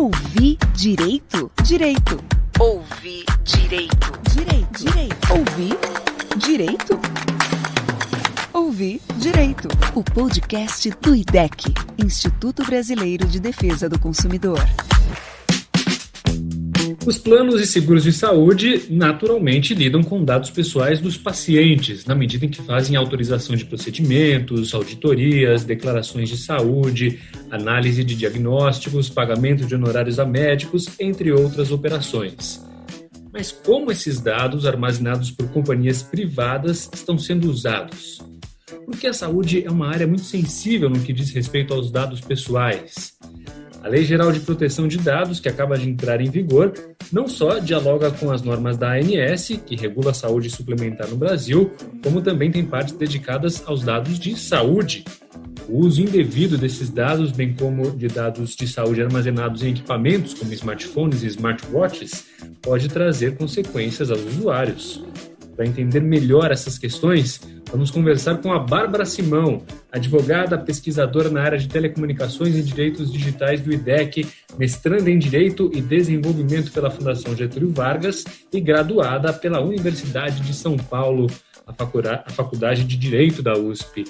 Ouvir direito? Direito. Ouvir direito. Direito. Direito. Ouvir direito? Ouvir direito. O podcast do IDEC, Instituto Brasileiro de Defesa do Consumidor. Os planos e seguros de saúde naturalmente lidam com dados pessoais dos pacientes, na medida em que fazem autorização de procedimentos, auditorias, declarações de saúde, análise de diagnósticos, pagamento de honorários a médicos, entre outras operações. Mas como esses dados armazenados por companhias privadas estão sendo usados? Porque a saúde é uma área muito sensível no que diz respeito aos dados pessoais. A Lei Geral de Proteção de Dados, que acaba de entrar em vigor, não só dialoga com as normas da ANS, que regula a saúde suplementar no Brasil, como também tem partes dedicadas aos dados de saúde. O uso indevido desses dados, bem como de dados de saúde armazenados em equipamentos como smartphones e smartwatches, pode trazer consequências aos usuários. Para entender melhor essas questões, vamos conversar com a Bárbara Simão, advogada, pesquisadora na área de telecomunicações e direitos digitais do IDEC, mestranda em Direito e Desenvolvimento pela Fundação Getúlio Vargas e graduada pela Universidade de São Paulo, a Faculdade de Direito da USP.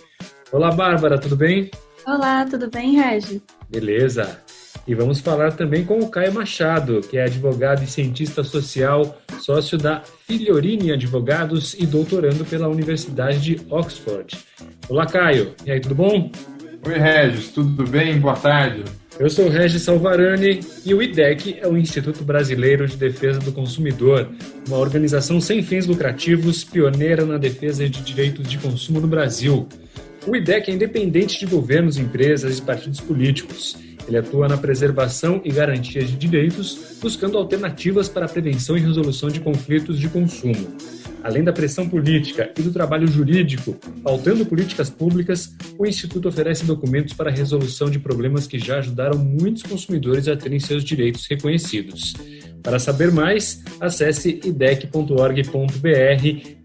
Olá, Bárbara, tudo bem? Olá, tudo bem, Regi? Beleza. E vamos falar também com o Caio Machado, que é advogado e cientista social, sócio da Figliorini Advogados e doutorando pela Universidade de Oxford. Olá, Caio. E aí, tudo bom? Oi, Regis. Tudo bem? Boa tarde. Eu sou o Regis Salvarani e o IDEC é o Instituto Brasileiro de Defesa do Consumidor, uma organização sem fins lucrativos pioneira na defesa de direitos de consumo no Brasil. O IDEC é independente de governos, empresas e partidos políticos. Ele atua na preservação e garantia de direitos, buscando alternativas para a prevenção e resolução de conflitos de consumo. Além da pressão política e do trabalho jurídico, pautando políticas públicas, o Instituto oferece documentos para a resolução de problemas que já ajudaram muitos consumidores a terem seus direitos reconhecidos. Para saber mais, acesse idec.org.br,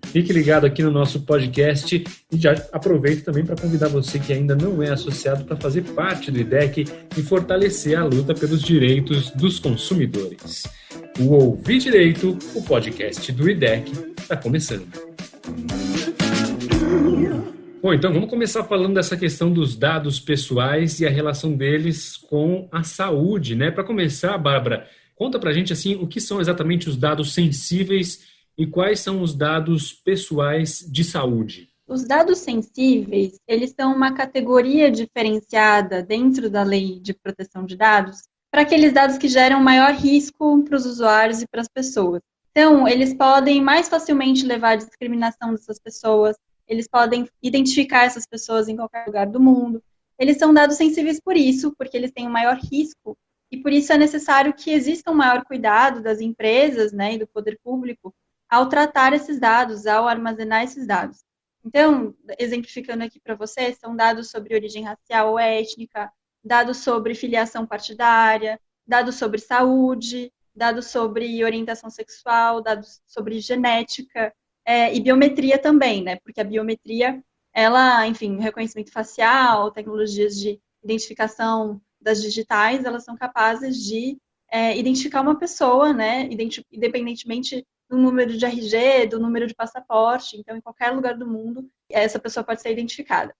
fique ligado aqui no nosso podcast e já aproveito também para convidar você que ainda não é associado para fazer parte do IDEC e fortalecer a luta pelos direitos dos consumidores. O Ouvir Direito, o podcast do IDEC, está começando. Bom, então vamos começar falando dessa questão dos dados pessoais e a relação deles com a saúde, né? Para começar, Bárbara, conta pra gente assim, o que são exatamente os dados sensíveis e quais são os dados pessoais de saúde. Os dados sensíveis, eles são uma categoria diferenciada dentro da Lei de Proteção de Dados para aqueles dados que geram maior risco para os usuários e para as pessoas. Então, eles podem mais facilmente levar à discriminação dessas pessoas, eles podem identificar essas pessoas em qualquer lugar do mundo. Eles são dados sensíveis por isso, porque eles têm um maior risco. E por isso é necessário que exista um maior cuidado das empresas, né, e do poder público ao tratar esses dados, ao armazenar esses dados. Então, exemplificando aqui para vocês, são dados sobre origem racial ou étnica, dados sobre filiação partidária, dados sobre saúde, dados sobre orientação sexual, dados sobre genética e biometria também, né, porque a biometria, ela, enfim, reconhecimento facial, tecnologias de identificação das digitais, elas são capazes de identificar uma pessoa, né, independentemente do número de RG, do número de passaporte. Então, em qualquer lugar do mundo, essa pessoa pode ser identificada.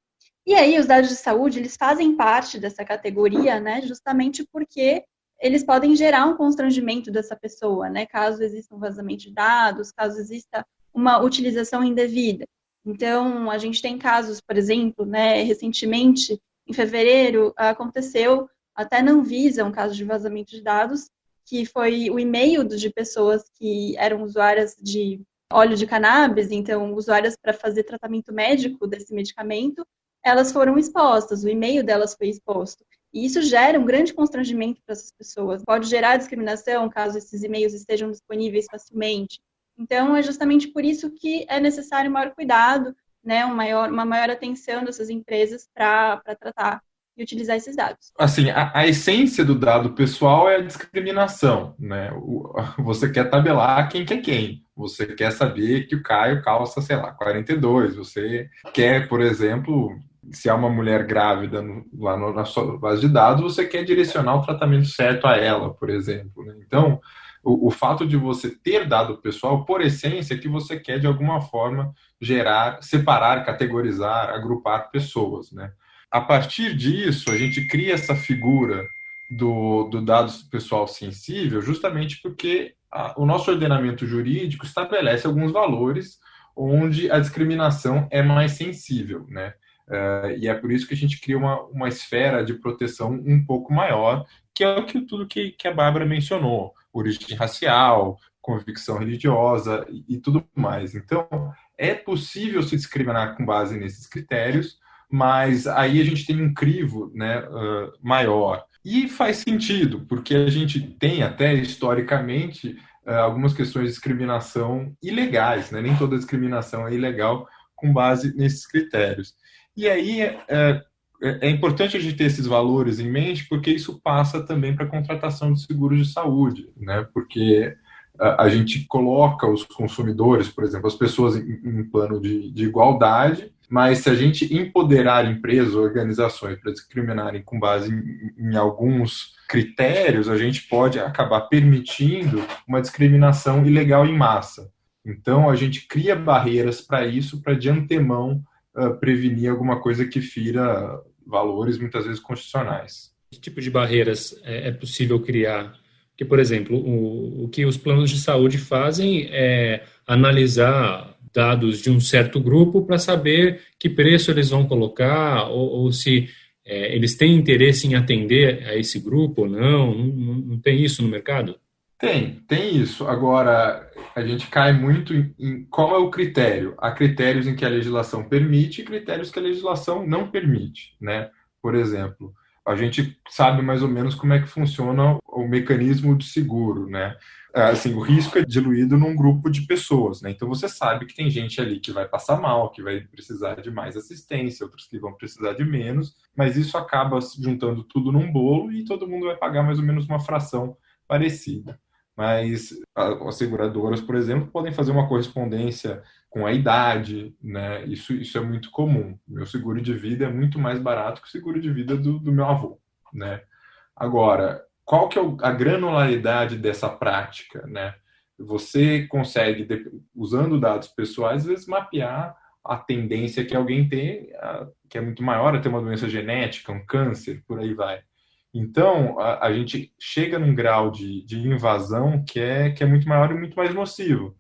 E aí, os dados de saúde, eles fazem parte dessa categoria, né, justamente porque eles podem gerar um constrangimento dessa pessoa, né, caso exista um vazamento de dados, caso exista uma utilização indevida. Então, a gente tem casos, por exemplo, né, recentemente, em fevereiro, aconteceu até na Anvisa um caso de vazamento de dados, que foi o e-mail de pessoas que eram usuárias de óleo de cannabis, então usuárias para fazer tratamento médico desse medicamento, elas foram expostas, o e-mail delas foi exposto. E isso gera um grande constrangimento para essas pessoas. Pode gerar discriminação caso esses e-mails estejam disponíveis facilmente. Então, é justamente por isso que é necessário maior cuidado, né, uma maior atenção dessas empresas para tratar e utilizar esses dados. Assim, a essência do dado pessoal é a discriminação, né? Você quer tabelar quem que é quem. Você quer saber que o Caio calça, sei lá, 42. Você quer, por exemplo, se há uma mulher grávida na sua base de dados, você quer direcionar o tratamento certo a ela, por exemplo, né? Então, o fato de você ter dado pessoal, por essência, é que você quer, de alguma forma, gerar, separar, categorizar, agrupar pessoas, né? A partir disso, a gente cria essa figura do dado pessoal sensível justamente porque o nosso ordenamento jurídico estabelece alguns valores onde a discriminação é mais sensível, né? E é por isso que a gente cria uma esfera de proteção um pouco maior, que é tudo que a Bárbara mencionou, origem racial, convicção religiosa e tudo mais. Então, é possível se discriminar com base nesses critérios, mas aí a gente tem um crivo, né, maior. E faz sentido, porque a gente tem até, historicamente, algumas questões de discriminação ilegais, né? Nem toda discriminação é ilegal com base nesses critérios. E aí é importante a gente ter esses valores em mente, porque isso passa também para a contratação de seguros de saúde, né? Porque a gente coloca os consumidores, por exemplo, as pessoas em plano de igualdade, mas se a gente empoderar empresas, organizações para discriminarem com base em alguns critérios, a gente pode acabar permitindo uma discriminação ilegal em massa. Então, a gente cria barreiras para isso, para de antemão prevenir alguma coisa que fira valores muitas vezes constitucionais. Que tipo de barreiras é possível criar? Porque, por exemplo, o que os planos de saúde fazem é analisar dados de um certo grupo para saber que preço eles vão colocar ou se eles têm interesse em atender a esse grupo ou não. Não tem isso no mercado? Tem isso. Agora, a gente cai muito em qual é o critério. Há critérios em que a legislação permite e critérios que a legislação não permite, né? Por exemplo, a gente sabe mais ou menos como é que funciona o mecanismo de seguro, né? Assim, o risco é diluído num grupo de pessoas, né? Então você sabe que tem gente ali que vai passar mal, que vai precisar de mais assistência, outros que vão precisar de menos, mas isso acaba juntando tudo num bolo e todo mundo vai pagar mais ou menos uma fração parecida. Mas as seguradoras, por exemplo, podem fazer uma correspondência com a idade, né? Isso é muito comum. Meu seguro de vida é muito mais barato que o seguro de vida do meu avô, né? Agora, qual que é a granularidade dessa prática, né? Você consegue, usando dados pessoais, às vezes mapear a tendência que alguém tem, que é muito maior, a ter uma doença genética, um câncer, por aí vai. Então, a gente chega num grau de invasão que é muito maior e muito mais nocivo,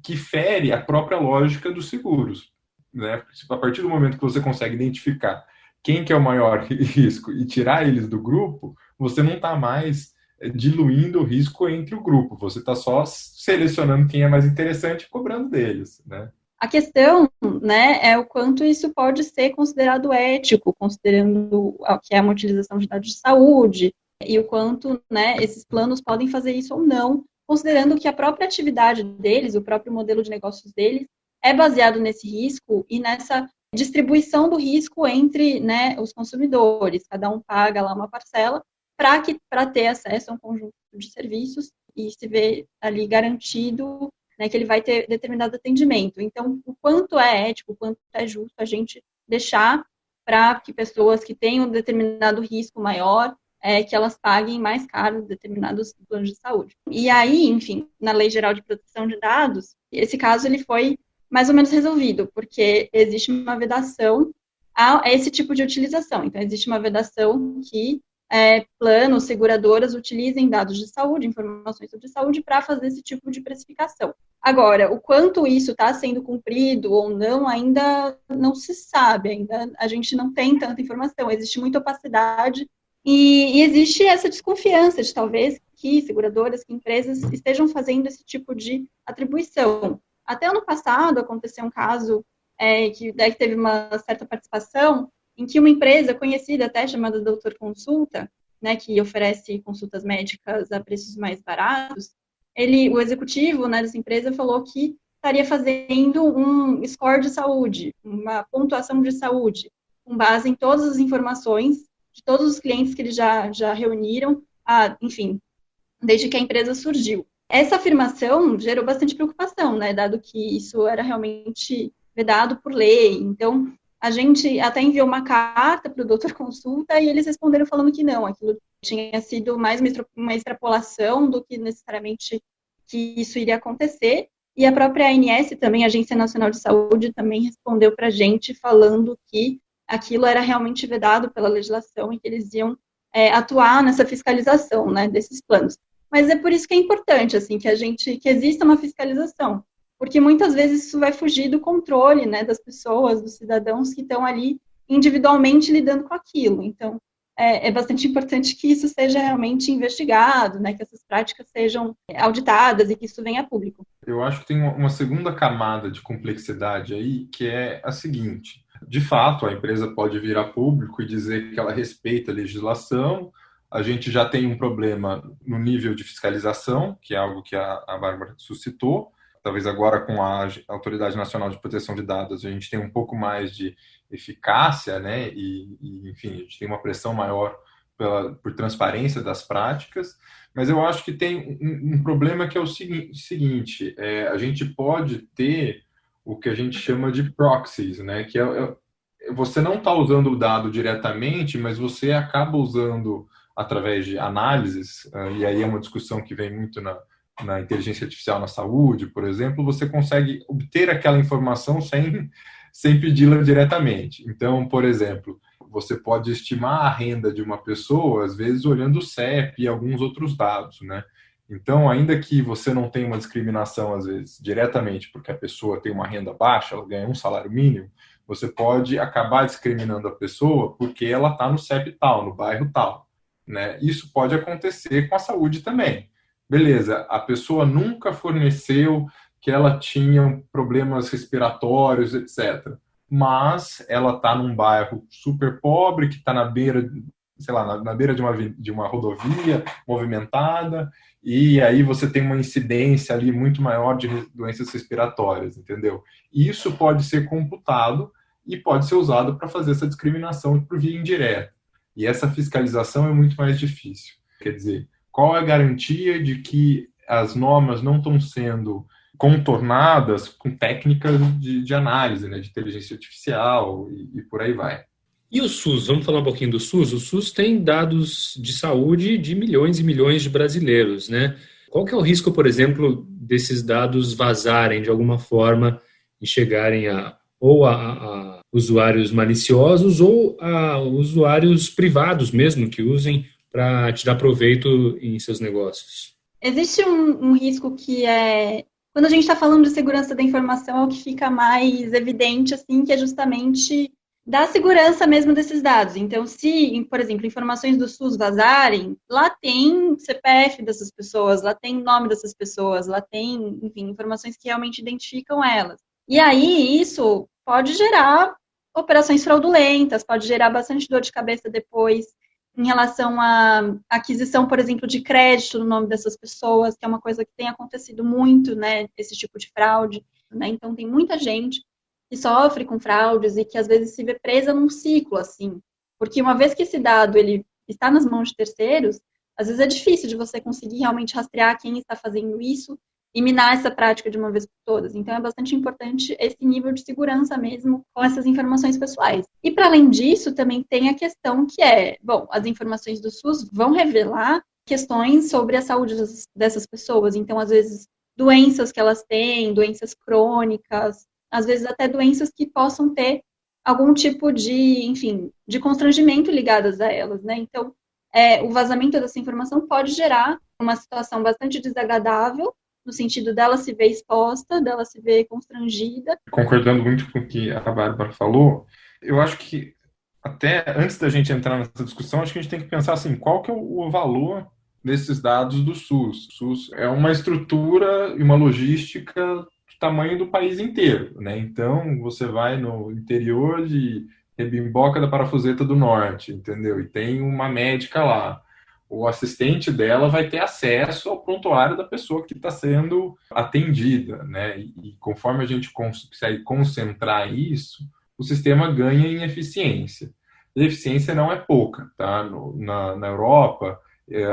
que fere a própria lógica dos seguros, né? A partir do momento que você consegue identificar quem que é o maior risco e tirar eles do grupo, você não está mais diluindo o risco entre o grupo, você está só selecionando quem é mais interessante e cobrando deles, né? A questão, né, é o quanto isso pode ser considerado ético, considerando que é uma utilização de dados de saúde, e o quanto, né, esses planos podem fazer isso ou não, considerando que a própria atividade deles, o próprio modelo de negócios deles, é baseado nesse risco e nessa distribuição do risco entre, né, os consumidores. Cada um paga lá uma parcela para ter acesso a um conjunto de serviços e se ver ali garantido, né, que ele vai ter determinado atendimento. Então, o quanto é ético, o quanto é justo a gente deixar para que pessoas que tenham um determinado risco maior, que elas paguem mais caro determinados planos de saúde. E aí, enfim, na Lei Geral de Proteção de Dados, esse caso ele foi mais ou menos resolvido, porque existe uma vedação a esse tipo de utilização. Então, existe uma vedação que planos, seguradoras utilizem dados de saúde, informações sobre saúde para fazer esse tipo de precificação. Agora, o quanto isso está sendo cumprido ou não, ainda não se sabe, ainda a gente não tem tanta informação, existe muita opacidade e existe essa desconfiança de talvez que seguradoras, que empresas estejam fazendo esse tipo de atribuição. Até ano passado aconteceu um caso que teve uma certa participação em que uma empresa conhecida até chamada Doutor Consulta, né, que oferece consultas médicas a preços mais baratos, o executivo, né, dessa empresa falou que estaria fazendo um score de saúde, uma pontuação de saúde, com base em todas as informações de todos os clientes que eles já reuniram, enfim, desde que a empresa surgiu. Essa afirmação gerou bastante preocupação, né, dado que isso era realmente vedado por lei. Então, A gente até enviou uma carta para o doutor Consulta e eles responderam falando que não, aquilo tinha sido mais uma extrapolação do que necessariamente que isso iria acontecer. E a própria ANS, também, a Agência Nacional de Saúde, também respondeu para a gente falando que aquilo era realmente vedado pela legislação e que eles iam atuar nessa fiscalização, né, desses planos. Mas é por isso que é importante, assim, que exista uma fiscalização, porque muitas vezes isso vai fugir do controle, né, das pessoas, dos cidadãos que estão ali individualmente lidando com aquilo. Então, é bastante importante que isso seja realmente investigado, né, que essas práticas sejam auditadas e que isso venha a público. Eu acho que tem uma segunda camada de complexidade aí, que é a seguinte: de fato, a empresa pode vir a público e dizer que ela respeita a legislação. A gente já tem um problema no nível de fiscalização, que é algo que a Bárbara suscitou. Talvez agora com a Autoridade Nacional de Proteção de Dados a gente tem um pouco mais de eficácia, né? Enfim, a gente tem uma pressão maior por transparência das práticas. Mas eu acho que tem um problema que é o seguinte: a gente pode ter o que a gente chama de proxies, né? Que você não está usando o dado diretamente, mas você acaba usando através de análises, e aí é uma discussão que vem muito na inteligência artificial na saúde, por exemplo, você consegue obter aquela informação sem pedi-la diretamente. Então, por exemplo, você pode estimar a renda de uma pessoa, às vezes, olhando o CEP e alguns outros dados, né? Então, ainda que você não tenha uma discriminação, às vezes, diretamente, porque a pessoa tem uma renda baixa, ela ganha um salário mínimo, você pode acabar discriminando a pessoa porque ela está no CEP tal, no bairro tal, né? Isso pode acontecer com a saúde também. Beleza, a pessoa nunca forneceu que ela tinha problemas respiratórios, etc. Mas ela está num bairro super pobre, que está na beira, sei lá, na beira de uma rodovia movimentada, e aí você tem uma incidência ali muito maior de doenças respiratórias, entendeu? Isso pode ser computado e pode ser usado para fazer essa discriminação por via indireta. E essa fiscalização é muito mais difícil. Quer dizer, qual é a garantia de que as normas não estão sendo contornadas com técnicas de análise, né, de inteligência artificial e por aí vai. E o SUS? Vamos falar um pouquinho do SUS? O SUS tem dados de saúde de milhões e milhões de brasileiros, né? Qual que é o risco, por exemplo, desses dados vazarem de alguma forma e chegarem a usuários maliciosos ou a usuários privados mesmo que usem para tirar proveito em seus negócios? Existe um risco que é... Quando a gente está falando de segurança da informação, é o que fica mais evidente, assim, que é justamente da segurança mesmo desses dados. Então, se, por exemplo, informações do SUS vazarem, lá tem CPF dessas pessoas, lá tem nome dessas pessoas, lá tem, enfim, informações que realmente identificam elas. E aí, isso pode gerar operações fraudulentas, pode gerar bastante dor de cabeça depois, em relação à aquisição, por exemplo, de crédito no nome dessas pessoas, que é uma coisa que tem acontecido muito, né, esse tipo de fraude, né? Então, tem muita gente que sofre com fraudes e que, às vezes, se vê presa num ciclo, assim. Porque uma vez que esse dado ele está nas mãos de terceiros, às vezes é difícil de você conseguir realmente rastrear quem está fazendo isso e minar essa prática de uma vez por todas. Então, é bastante importante esse nível de segurança mesmo com essas informações pessoais. E, para além disso, também tem a questão que é, bom, as informações do SUS vão revelar questões sobre a saúde dessas pessoas. Então, às vezes, doenças que elas têm, doenças crônicas, às vezes até doenças que possam ter algum tipo de, enfim, de constrangimento ligadas a elas, né? Então, o vazamento dessa informação pode gerar uma situação bastante desagradável, no sentido dela se ver exposta, dela se ver constrangida. Concordando muito com o que a Bárbara falou, eu acho que até antes da gente entrar nessa discussão, acho que a gente tem que pensar assim, qual que é o valor desses dados do SUS? O SUS é uma estrutura e uma logística do tamanho do país inteiro, né? Então, você vai no interior de Rebimboca da Parafuseta do Norte, entendeu? E tem uma médica lá. O assistente dela vai ter acesso ao prontuário da pessoa que está sendo atendida, né? E conforme a gente consegue concentrar isso, o sistema ganha em eficiência. E a eficiência não é pouca, tá? Na Europa,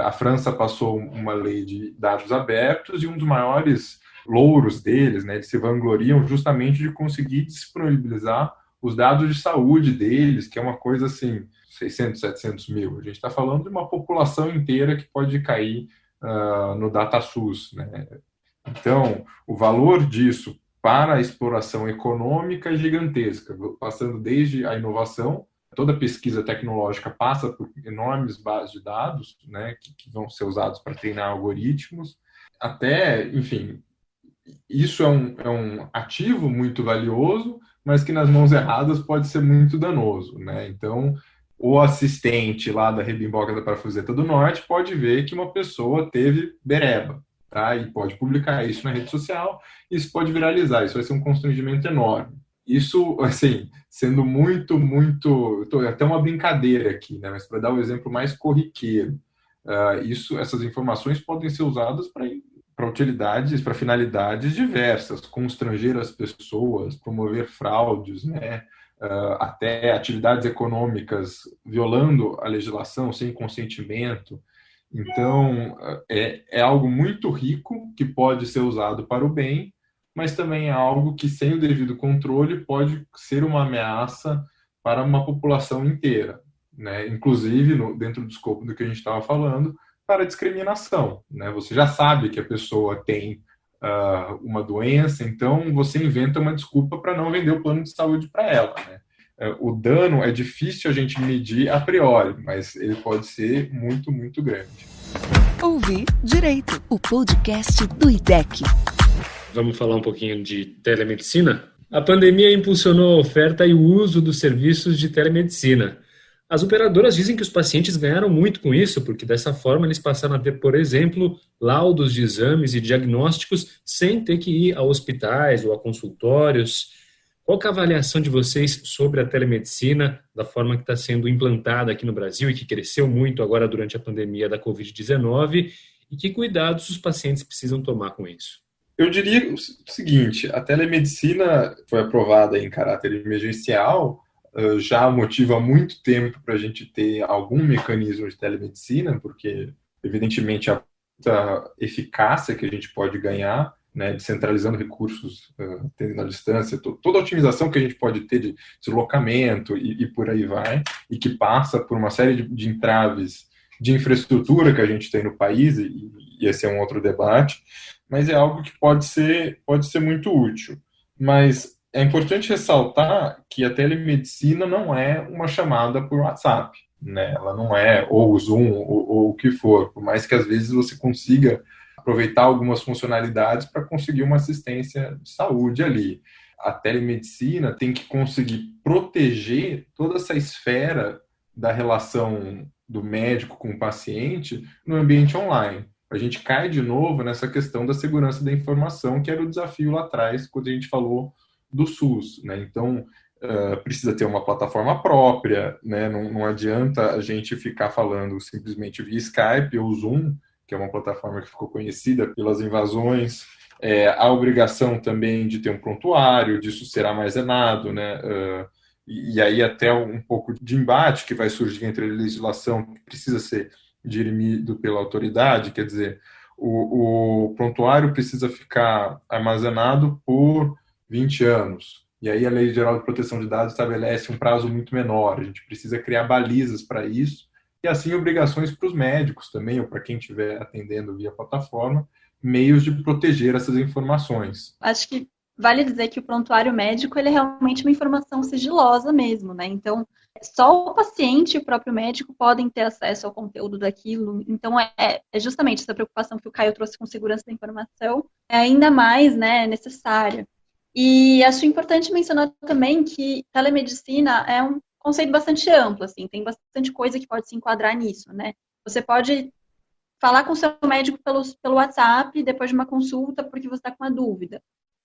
a França passou uma lei de dados abertos e um dos maiores louros deles, né? Eles se vangloriam justamente de conseguir disponibilizar os dados de saúde deles, que é uma coisa assim, 600, 700 mil. A gente está falando de uma população inteira que pode cair no DataSUS, né? Então, o valor disso para a exploração econômica é gigantesca, passando desde a inovação, toda pesquisa tecnológica passa por enormes bases de dados, né, que vão ser usados para treinar algoritmos, até, enfim, isso é um ativo muito valioso, mas que nas mãos erradas pode ser muito danoso, né? Então, o assistente lá da Rebimboca da Parafuseta do Norte pode ver que uma pessoa teve bereba, tá? E pode publicar isso na rede social, isso pode viralizar, isso vai ser um constrangimento enorme. Isso, assim, sendo muito, até uma brincadeira aqui, né? Mas para dar o exemplo mais corriqueiro, essas informações podem ser usadas para utilidades, para finalidades diversas, constranger as pessoas, promover fraudes, né? Até atividades econômicas violando a legislação sem consentimento. Então, é algo muito rico que pode ser usado para o bem, mas também é algo que, sem o devido controle, pode ser uma ameaça para uma população inteira, né? Inclusive, dentro do escopo do que a gente estava falando, para discriminação, né? Você já sabe que a pessoa tem uma doença, então você inventa uma desculpa para não vender o plano de saúde para ela, né? O dano é difícil a gente medir a priori, mas ele pode ser muito, muito grande. Ouvir Direito, o podcast do IDEC. Vamos falar um pouquinho de telemedicina? A pandemia impulsionou a oferta e o uso dos serviços de telemedicina. As operadoras dizem que os pacientes ganharam muito com isso, porque dessa forma eles passaram a ter, por exemplo, laudos de exames e diagnósticos sem ter que ir a hospitais ou a consultórios. Qual que é a avaliação de vocês sobre a telemedicina, da forma que está sendo implantada aqui no Brasil e que cresceu muito agora durante a pandemia da Covid-19, e que cuidados os pacientes precisam tomar com isso? Eu diria o seguinte, a telemedicina foi aprovada em caráter emergencial, já motiva muito tempo para a gente ter algum mecanismo de telemedicina, porque, evidentemente, a eficácia que a gente pode ganhar, né, descentralizando recursos, tendo à distância, toda a otimização que a gente pode ter de deslocamento e por aí vai, e que passa por uma série de entraves de infraestrutura que a gente tem no país, e esse é um outro debate, mas é algo que pode ser muito útil. Mas é importante ressaltar que a telemedicina não é uma chamada por WhatsApp, né? Ela não é ou o Zoom ou o que for, por mais que às vezes você consiga aproveitar algumas funcionalidades para conseguir uma assistência de saúde ali. A telemedicina tem que conseguir proteger toda essa esfera da relação do médico com o paciente no ambiente online. A gente cai de novo nessa questão da segurança da informação, que era o desafio lá atrás, quando a gente falou do SUS, né? Então, precisa ter uma plataforma própria, né? Não adianta a gente ficar falando simplesmente via Skype ou Zoom, que é uma plataforma que ficou conhecida pelas invasões. A obrigação também de ter um prontuário, disso ser armazenado, né? E aí até um pouco de embate que vai surgir entre a legislação que precisa ser dirimido pela autoridade, quer dizer, o prontuário precisa ficar armazenado por 20 anos. E aí a Lei Geral de Proteção de Dados estabelece um prazo muito menor. A gente precisa criar balizas para isso. E assim obrigações para os médicos também, ou para quem estiver atendendo via plataforma, meios de proteger essas informações. Acho que vale dizer que o prontuário médico ele é realmente uma informação sigilosa mesmo, né? Então, só o paciente e o próprio médico podem ter acesso ao conteúdo daquilo. Então, é justamente essa preocupação que o Caio trouxe com segurança da informação é ainda mais, né, necessária. E acho importante mencionar também que telemedicina é um conceito bastante amplo, assim, tem bastante coisa que pode se enquadrar nisso, né? Você pode falar com o seu médico pelo WhatsApp depois de uma consulta porque você está com uma dúvida.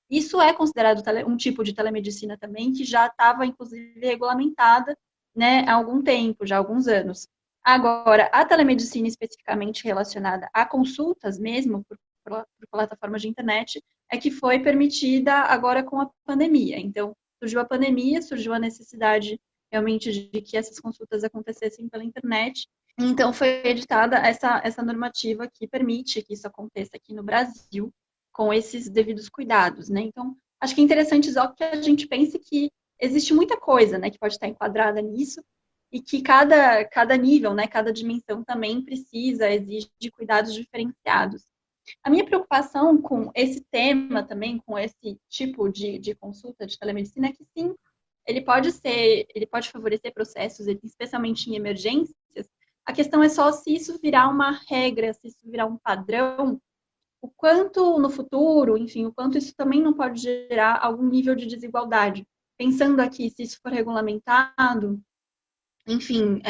Isso é considerado um tipo de telemedicina também que já estava, inclusive, regulamentada, né, há algum tempo, já há alguns anos. Agora, a telemedicina especificamente relacionada a consultas mesmo, por plataformas de internet, é que foi permitida agora com a pandemia. Então, surgiu a pandemia, surgiu a necessidade realmente de que essas consultas acontecessem pela internet. Então, foi editada essa normativa que permite que isso aconteça aqui no Brasil, com esses devidos cuidados, né? Então, acho que é interessante só que a gente pense que existe muita coisa, né, que pode estar enquadrada nisso, e que cada nível, né, cada dimensão também exige cuidados diferenciados. A minha preocupação com esse tema também, com esse tipo de consulta de telemedicina, é que sim, ele pode favorecer processos, especialmente em emergências. A questão é só se isso virar uma regra, se isso virar um padrão, o quanto no futuro, enfim, o quanto isso também não pode gerar algum nível de desigualdade. Pensando aqui, se isso for regulamentado, enfim,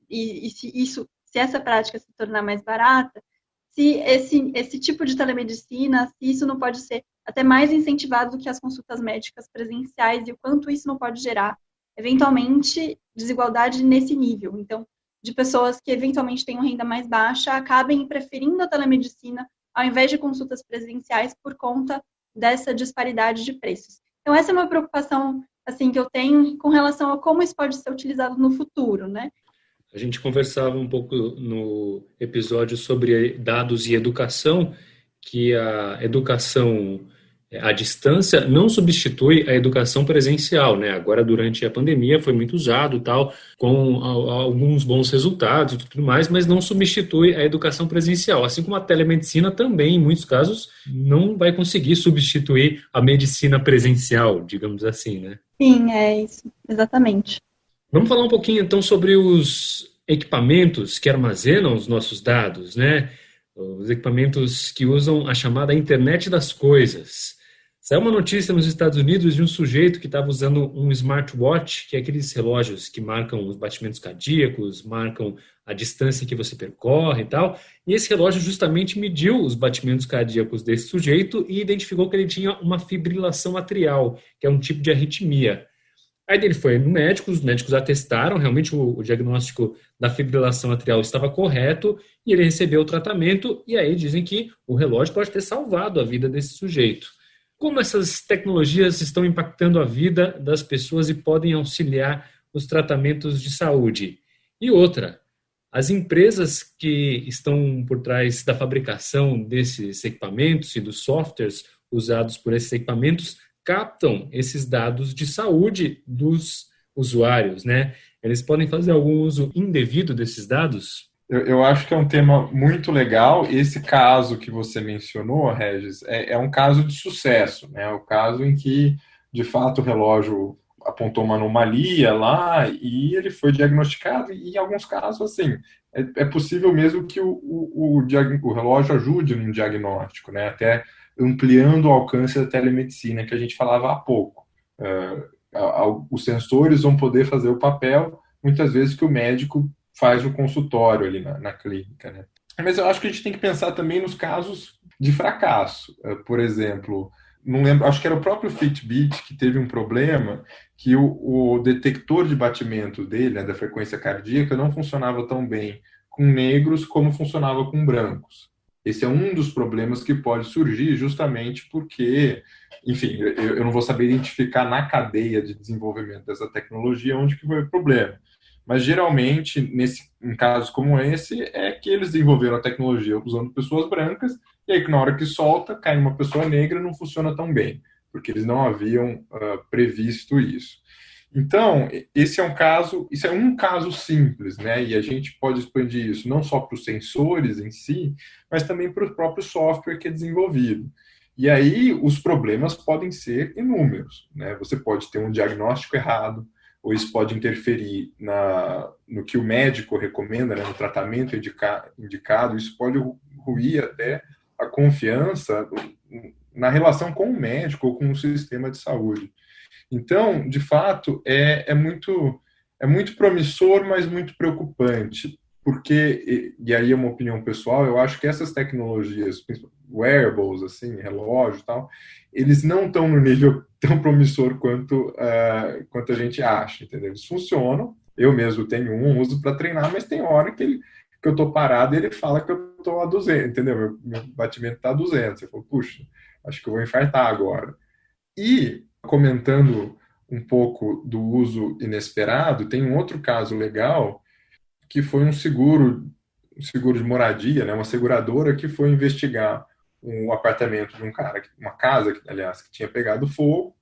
se essa prática se tornar mais barata, se esse tipo de telemedicina, se isso não pode ser até mais incentivado do que as consultas médicas presenciais e o quanto isso não pode gerar, eventualmente, desigualdade nesse nível. Então, de pessoas que eventualmente tenham renda mais baixa, acabem preferindo a telemedicina ao invés de consultas presenciais por conta dessa disparidade de preços. Então, essa é uma preocupação assim, que eu tenho com relação a como isso pode ser utilizado no futuro, né? A gente conversava um pouco no episódio sobre dados e educação, que a educação à distância não substitui a educação presencial, né? Agora, durante a pandemia, foi muito usado, tal, com alguns bons resultados e tudo mais, mas não substitui a educação presencial. Assim como a telemedicina também, em muitos casos, não vai conseguir substituir a medicina presencial, digamos assim, né? Sim, é isso, exatamente. Vamos falar um pouquinho, então, sobre os equipamentos que armazenam os nossos dados, né? Os equipamentos que usam a chamada internet das coisas. Saiu uma notícia nos Estados Unidos de um sujeito que estava usando um smartwatch, que é aqueles relógios que marcam os batimentos cardíacos, marcam a distância que você percorre e tal. E esse relógio justamente mediu os batimentos cardíacos desse sujeito e identificou que ele tinha uma fibrilação atrial, que é um tipo de arritmia. Aí ele foi no médico, os médicos atestaram, realmente o diagnóstico da fibrilação atrial estava correto e ele recebeu o tratamento e aí dizem que o relógio pode ter salvado a vida desse sujeito. Como essas tecnologias estão impactando a vida das pessoas e podem auxiliar os tratamentos de saúde? E outra, as empresas que estão por trás da fabricação desses equipamentos e dos softwares usados por esses equipamentos captam esses dados de saúde dos usuários, né? Eles podem fazer algum uso indevido desses dados? Eu acho que é um tema muito legal. Esse caso que você mencionou, Regis, é um caso de sucesso, né? O caso em que, de fato, o relógio apontou uma anomalia lá e ele foi diagnosticado. E, em alguns casos, assim, é possível mesmo que o relógio ajude no diagnóstico, né? Até ampliando o alcance da telemedicina que a gente falava há pouco. Os sensores vão poder fazer o papel, muitas vezes, que o médico faz no consultório ali na clínica, né? Mas eu acho que a gente tem que pensar também nos casos de fracasso. Por exemplo, não lembro, acho que era o próprio Fitbit que teve um problema que o detector de batimento dele, né, da frequência cardíaca, não funcionava tão bem com negros como funcionava com brancos. Esse é um dos problemas que pode surgir justamente porque, enfim, eu não vou saber identificar na cadeia de desenvolvimento dessa tecnologia onde que foi o problema. Mas, geralmente, em casos como esse, é que eles desenvolveram a tecnologia usando pessoas brancas, e aí, na hora que solta, cai numa pessoa negra e não funciona tão bem, porque eles não haviam previsto isso. Então, isso é um caso simples, né? E a gente pode expandir isso não só para os sensores em si, mas também para o próprio software que é desenvolvido. E aí, os problemas podem ser inúmeros, né? Você pode ter um diagnóstico errado, ou isso pode interferir no que o médico recomenda, né, no tratamento indicado, isso pode ruir até a confiança na relação com o médico ou com o sistema de saúde. Então, de fato, é muito promissor, mas muito preocupante, porque, e aí é uma opinião pessoal, eu acho que essas tecnologias, wearables, assim, relógio e tal, eles não estão no nível tão promissor quanto a gente acha, entendeu? Eles funcionam, eu mesmo tenho uso para treinar, mas tem hora que eu estou parado e ele fala que eu estou a 200, entendeu? Meu batimento está a 200. Eu falo, puxa, acho que eu vou infartar agora. E, comentando um pouco do uso inesperado, tem um outro caso legal, que foi um seguro de moradia, né? Uma seguradora que foi investigar um apartamento de um cara, uma casa, aliás, que tinha pegado fogo,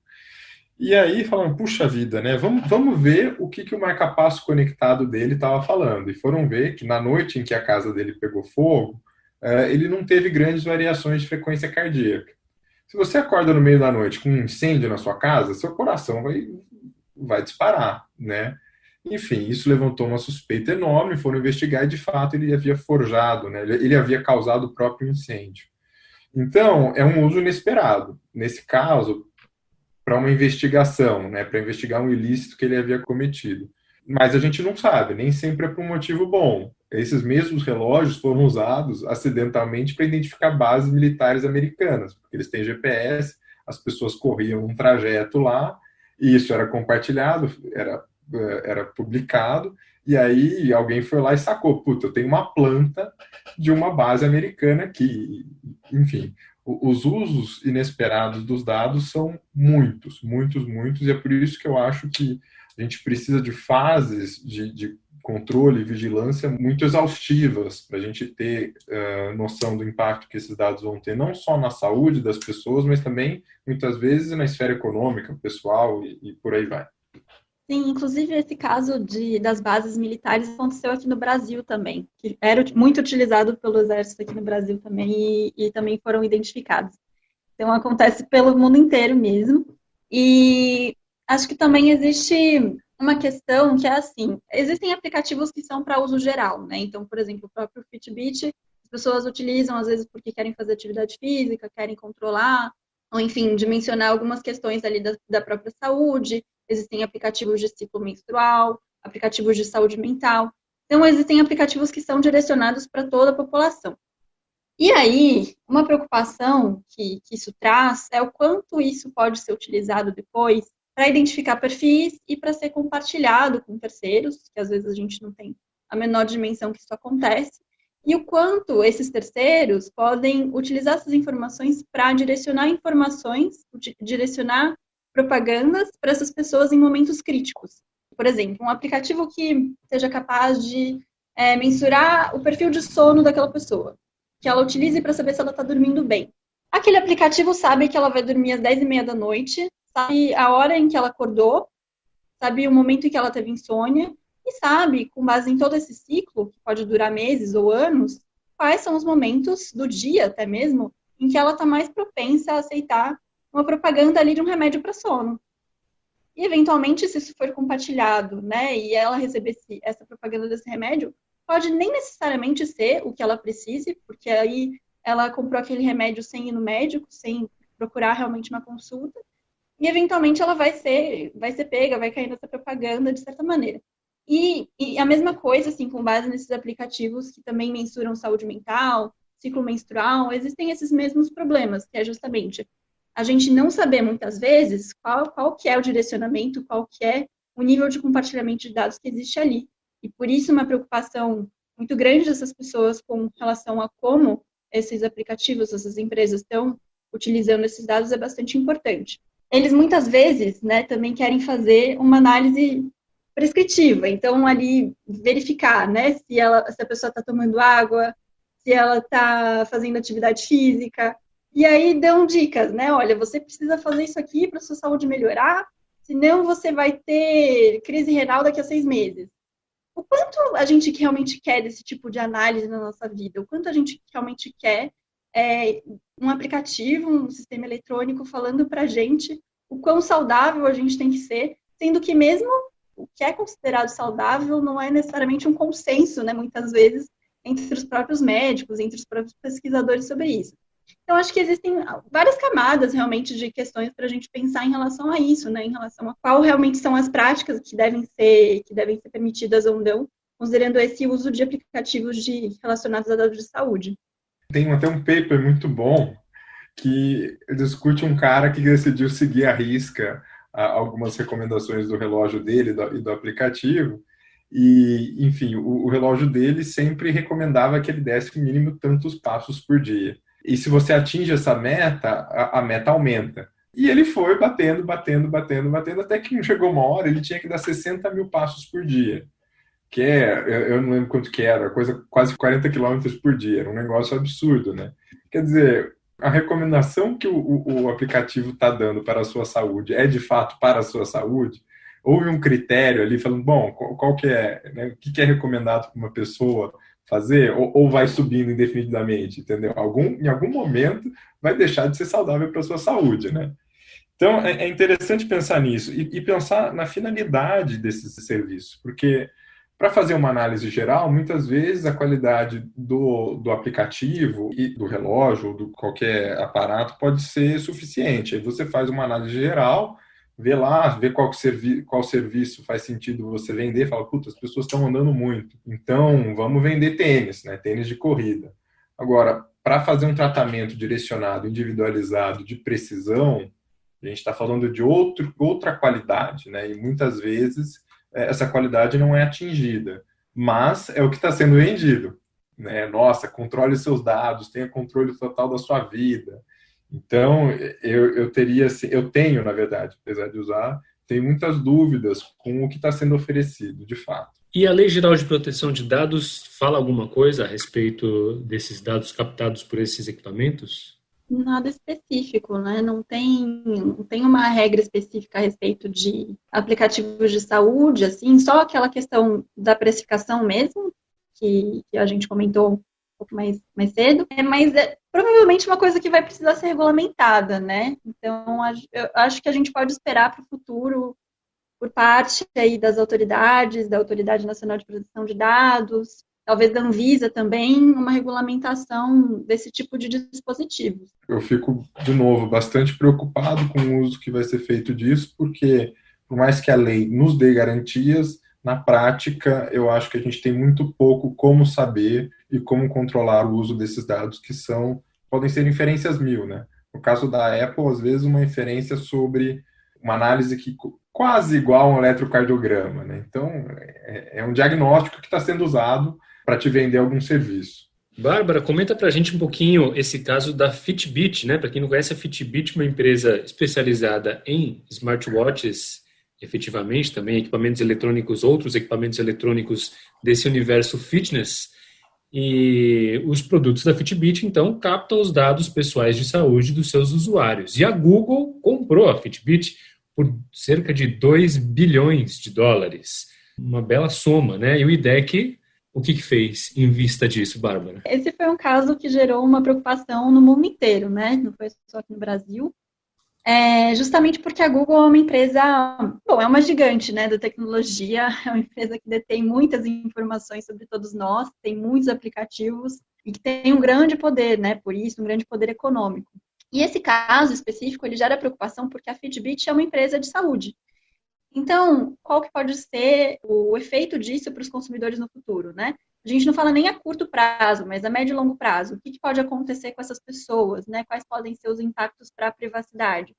E aí falaram, puxa vida, né? Vamos ver o que o marca-passo conectado dele estava falando. E foram ver que na noite em que a casa dele pegou fogo, ele não teve grandes variações de frequência cardíaca. Se você acorda no meio da noite com um incêndio na sua casa, seu coração vai disparar, né? Enfim, isso levantou uma suspeita enorme, foram investigar e, de fato, ele havia forjado, né? Ele havia causado o próprio incêndio. Então, é um uso inesperado. Nesse caso, para uma investigação, né? Para investigar um ilícito que ele havia cometido. Mas a gente não sabe, nem sempre é por um motivo bom. Esses mesmos relógios foram usados acidentalmente para identificar bases militares americanas, porque eles têm GPS, as pessoas corriam um trajeto lá, e isso era compartilhado, era publicado, e aí alguém foi lá e sacou, puta, eu tenho uma planta de uma base americana aqui. Enfim, os usos inesperados dos dados são muitos, muitos, muitos, e é por isso que eu acho que a gente precisa de fases de controle e vigilância muito exaustivas para a gente ter noção do impacto que esses dados vão ter, não só na saúde das pessoas, mas também, muitas vezes, na esfera econômica, pessoal e por aí vai. Sim, inclusive esse caso das bases militares aconteceu aqui no Brasil também, que era muito utilizado pelo Exército aqui no Brasil também e também foram identificados. Então acontece pelo mundo inteiro mesmo. E acho que também existe uma questão que é assim, existem aplicativos que são para uso geral, né? Então, por exemplo, o próprio Fitbit, as pessoas utilizam às vezes porque querem fazer atividade física, querem controlar, ou enfim, dimensionar algumas questões ali da própria saúde. Existem aplicativos de ciclo menstrual, aplicativos de saúde mental. Então, existem aplicativos que são direcionados para toda a população. E aí, uma preocupação que isso traz é o quanto isso pode ser utilizado depois para identificar perfis e para ser compartilhado com terceiros, que às vezes a gente não tem a menor dimensão que isso acontece, e o quanto esses terceiros podem utilizar essas informações para direcionar propagandas para essas pessoas em momentos críticos. Por exemplo, um aplicativo que seja capaz de mensurar o perfil de sono daquela pessoa, que ela utilize para saber se ela está dormindo bem. Aquele aplicativo sabe que ela vai dormir às 10h30 da noite, sabe a hora em que ela acordou, sabe o momento em que ela teve insônia, e sabe, com base em todo esse ciclo, que pode durar meses ou anos, quais são os momentos do dia até mesmo, em que ela está mais propensa a aceitar uma propaganda ali de um remédio para sono. E, eventualmente, se isso for compartilhado, né, e ela receber essa propaganda desse remédio, pode nem necessariamente ser o que ela precise, porque aí ela comprou aquele remédio sem ir no médico, sem procurar realmente uma consulta, e, eventualmente, ela vai ser pega, vai cair nessa propaganda de certa maneira. E a mesma coisa, assim, com base nesses aplicativos que também mensuram saúde mental, ciclo menstrual, existem esses mesmos problemas, que é justamente a gente não saber, muitas vezes, qual que é o direcionamento, qual que é o nível de compartilhamento de dados que existe ali. E por isso uma preocupação muito grande dessas pessoas com relação a como esses aplicativos, essas empresas estão utilizando esses dados é bastante importante. Eles muitas vezes, né, também querem fazer uma análise prescritiva, então ali verificar, né, se a pessoa está tomando água, se ela está fazendo atividade física, e aí dão dicas, né, olha, você precisa fazer isso aqui para a sua saúde melhorar, senão você vai ter crise renal daqui a 6 meses. O quanto a gente realmente quer desse tipo de análise na nossa vida, o quanto a gente realmente quer um aplicativo, um sistema eletrônico falando para a gente o quão saudável a gente tem que ser, sendo que mesmo o que é considerado saudável não é necessariamente um consenso, né, muitas vezes, entre os próprios médicos, entre os próprios pesquisadores sobre isso. Então, acho que existem várias camadas, realmente, de questões para a gente pensar em relação a isso, né, em relação a qual realmente são as práticas que devem ser permitidas ou não, considerando esse uso de aplicativos relacionados a dados de saúde. Tem até um paper muito bom que discute um cara que decidiu seguir à risca algumas recomendações do relógio dele e do aplicativo, e, enfim, o relógio dele sempre recomendava que ele desse no mínimo tantos passos por dia. E se você atinge essa meta, a meta aumenta. E ele foi batendo, até que chegou uma hora, ele tinha que dar 60 mil passos por dia. Que eu não lembro quanto que era, quase 40 quilômetros por dia, era um negócio absurdo, né? Quer dizer, A recomendação que o aplicativo está dando para a sua saúde é de fato para a sua saúde? Houve um critério ali falando, bom, qual que é, né, o que é recomendado para uma pessoa fazer, ou vai subindo indefinidamente, entendeu? Em algum momento vai deixar de ser saudável para a sua saúde, né? Então, é interessante pensar nisso e pensar na finalidade desse serviço, porque para fazer uma análise geral, muitas vezes a qualidade do aplicativo e do relógio ou de qualquer aparato pode ser suficiente. Aí você faz uma análise geral, vê qual serviço faz sentido você vender, fala, puta, as pessoas estão andando muito, então vamos vender tênis, né? Tênis de corrida. Agora, para fazer um tratamento direcionado, individualizado, de precisão, a gente está falando de outra qualidade, né? E muitas vezes essa qualidade não é atingida, mas é o que está sendo vendido, né? Nossa, controle os seus dados, tenha controle total da sua vida. Então, eu tenho, na verdade, apesar de usar, tenho muitas dúvidas com o que está sendo oferecido, de fato. E a Lei Geral de Proteção de Dados fala alguma coisa a respeito desses dados captados por esses equipamentos? Nada específico, né? Não tem uma regra específica a respeito de aplicativos de saúde, assim, só aquela questão da precificação mesmo, que a gente comentou um pouco mais cedo, mas é provavelmente uma coisa que vai precisar ser regulamentada, né? Então, eu acho que a gente pode esperar para o futuro, por parte aí das autoridades, da Autoridade Nacional de Proteção de Dados, talvez da Anvisa também, uma regulamentação desse tipo de dispositivos. Eu fico, de novo, bastante preocupado com o uso que vai ser feito disso, porque, por mais que a lei nos dê garantias, na prática, eu acho que a gente tem muito pouco como saber e como controlar o uso desses dados, que podem ser inferências mil, né? No caso da Apple, às vezes, uma inferência sobre uma análise que quase igual a um eletrocardiograma, né? Então, é um diagnóstico que está sendo usado para te vender algum serviço. Bárbara, comenta para a gente um pouquinho esse caso da Fitbit, né? Para quem não conhece, a Fitbit é uma empresa especializada em smartwatches, efetivamente, também equipamentos eletrônicos, outros equipamentos eletrônicos desse universo fitness. E os produtos da Fitbit, então, captam os dados pessoais de saúde dos seus usuários. E a Google comprou a Fitbit por cerca de 2 bilhões de dólares. Uma bela soma, né? E o IDEC, o que fez em vista disso, Bárbara? Esse foi um caso que gerou uma preocupação no mundo inteiro, né? Não foi só aqui no Brasil. Justamente porque a Google é uma empresa, é uma gigante, né, da tecnologia, é uma empresa que detém muitas informações sobre todos nós, tem muitos aplicativos e que tem um grande poder, né, por isso, um grande poder econômico. E esse caso específico, ele gera preocupação porque a Fitbit é uma empresa de saúde. Então, qual que pode ser o efeito disso para os consumidores no futuro, né? A gente não fala nem a curto prazo, mas a médio e longo prazo. O que pode acontecer com essas pessoas, né? Quais podem ser os impactos para a privacidade?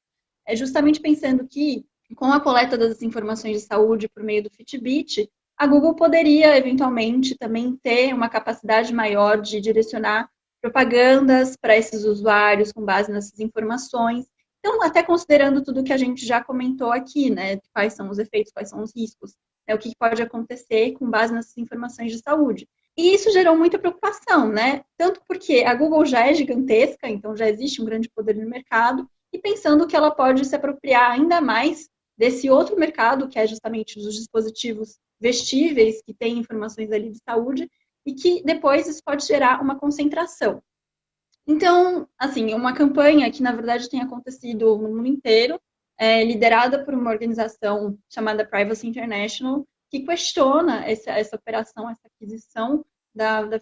É justamente pensando que, com a coleta das informações de saúde por meio do Fitbit, a Google poderia, eventualmente, também ter uma capacidade maior de direcionar propagandas para esses usuários com base nessas informações. Então, até considerando tudo que a gente já comentou aqui, né? Quais são os efeitos, quais são os riscos, né, o que pode acontecer com base nessas informações de saúde. E isso gerou muita preocupação, né? Tanto porque a Google já é gigantesca, então já existe um grande poder no mercado, e pensando que ela pode se apropriar ainda mais desse outro mercado, que é justamente os dispositivos vestíveis, que têm informações ali de saúde, e que depois isso pode gerar uma concentração. Então, assim, uma campanha que, na verdade, tem acontecido no mundo inteiro, liderada por uma organização chamada Privacy International, que questiona essa operação, essa aquisição da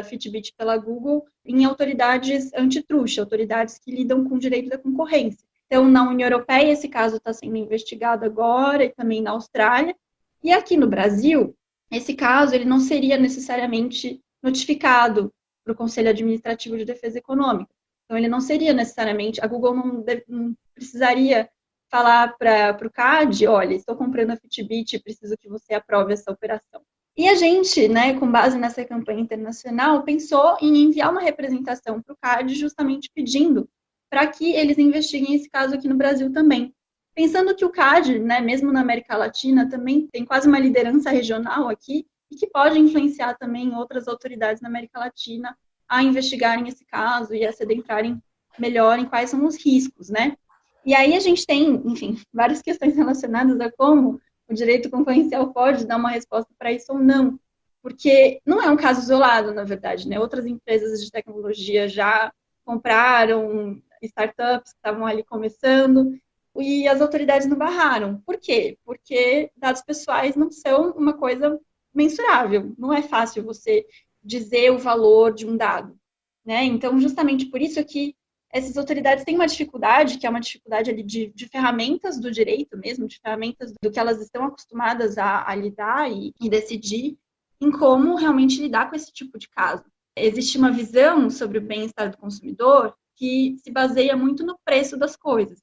Fitbit pela Google em autoridades antitruste, autoridades que lidam com o direito da concorrência. Então, na União Europeia, esse caso está sendo investigado agora e também na Austrália. E aqui no Brasil, esse caso ele não seria necessariamente notificado para o Conselho Administrativo de Defesa Econômica. Então, ele não seria necessariamente, a Google não precisaria falar para o CAD, olha, estou comprando a Fitbit, preciso que você aprove essa operação. E a gente, né, com base nessa campanha internacional, pensou em enviar uma representação para o CAD justamente pedindo para que eles investiguem esse caso aqui no Brasil também. Pensando que o CAD, né, mesmo na América Latina, também tem quase uma liderança regional aqui e que pode influenciar também outras autoridades na América Latina a investigarem esse caso e a se adentrarem melhor em quais são os riscos, né? E aí a gente tem, enfim, várias questões relacionadas a como o direito concorrencial pode dar uma resposta para isso ou não. Porque não é um caso isolado, na verdade, né? Outras empresas de tecnologia já compraram startups que estavam ali começando e as autoridades não barraram. Por quê? Porque dados pessoais não são uma coisa mensurável. Não é fácil você dizer o valor de um dado, né? Então, justamente por isso que essas autoridades têm uma dificuldade, que é uma dificuldade ali de ferramentas do direito mesmo, de ferramentas do que elas estão acostumadas a lidar e decidir, em como realmente lidar com esse tipo de caso. Existe uma visão sobre o bem-estar do consumidor que se baseia muito no preço das coisas.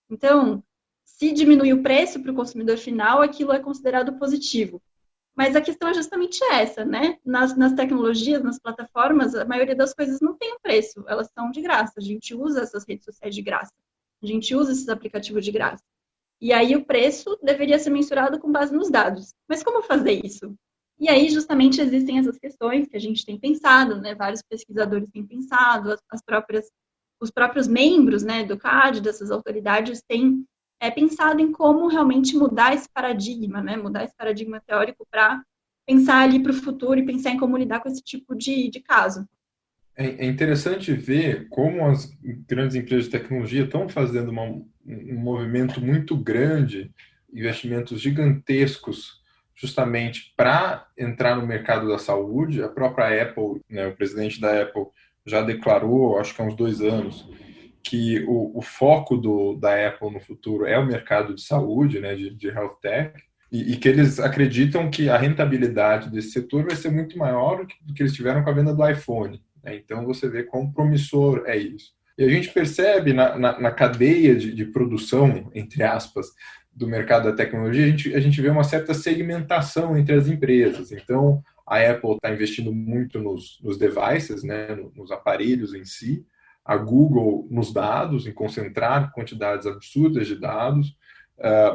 Então, se diminuir o preço para o consumidor final, aquilo é considerado positivo. Mas a questão é justamente essa, né? Nas tecnologias, nas plataformas, a maioria das coisas não tem um preço, elas são de graça. A gente usa essas redes sociais de graça, a gente usa esses aplicativos de graça. E aí o preço deveria ser mensurado com base nos dados. Mas como fazer isso? E aí, justamente, existem essas questões que a gente tem pensado, né? Vários pesquisadores têm pensado, os próprios membros, né, do CAD, dessas autoridades, têm pensado em como realmente mudar esse paradigma, né? Mudar esse paradigma teórico para pensar ali para o futuro e pensar em como lidar com esse tipo de caso. É interessante ver como as grandes empresas de tecnologia estão fazendo um movimento muito grande, investimentos gigantescos, justamente para entrar no mercado da saúde. A própria Apple, né, o presidente da Apple já declarou, acho que há uns 2 anos, que o foco da Apple no futuro é o mercado de saúde, né, de health tech, e que eles acreditam que a rentabilidade desse setor vai ser muito maior do que eles tiveram com a venda do iPhone, né? Então você vê quão promissor é isso. E a gente percebe na cadeia de produção, entre aspas, do mercado da tecnologia, a gente vê uma certa segmentação entre as empresas. Então, a Apple está investindo muito nos devices, né, nos aparelhos em si, a Google nos dados, em concentrar quantidades absurdas de dados,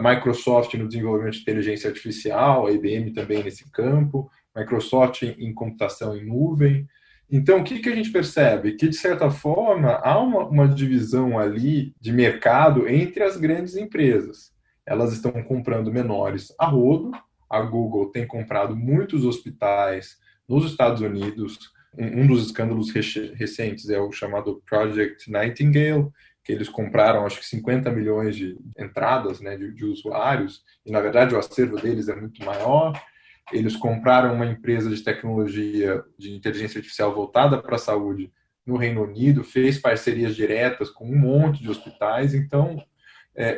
Microsoft no desenvolvimento de inteligência artificial, a IBM também nesse campo, Microsoft em computação em nuvem. Então, o que a gente percebe? Que, de certa forma, há uma divisão ali de mercado entre as grandes empresas. Elas estão comprando menores a rodo. A Google tem comprado muitos hospitais nos Estados Unidos. Um dos escândalos recentes é o chamado Project Nightingale, que eles compraram, acho que 50 milhões de entradas, né, de usuários, e, na verdade, o acervo deles é muito maior. Eles compraram uma empresa de tecnologia de inteligência artificial voltada para a saúde no Reino Unido, fez parcerias diretas com um monte de hospitais. Então,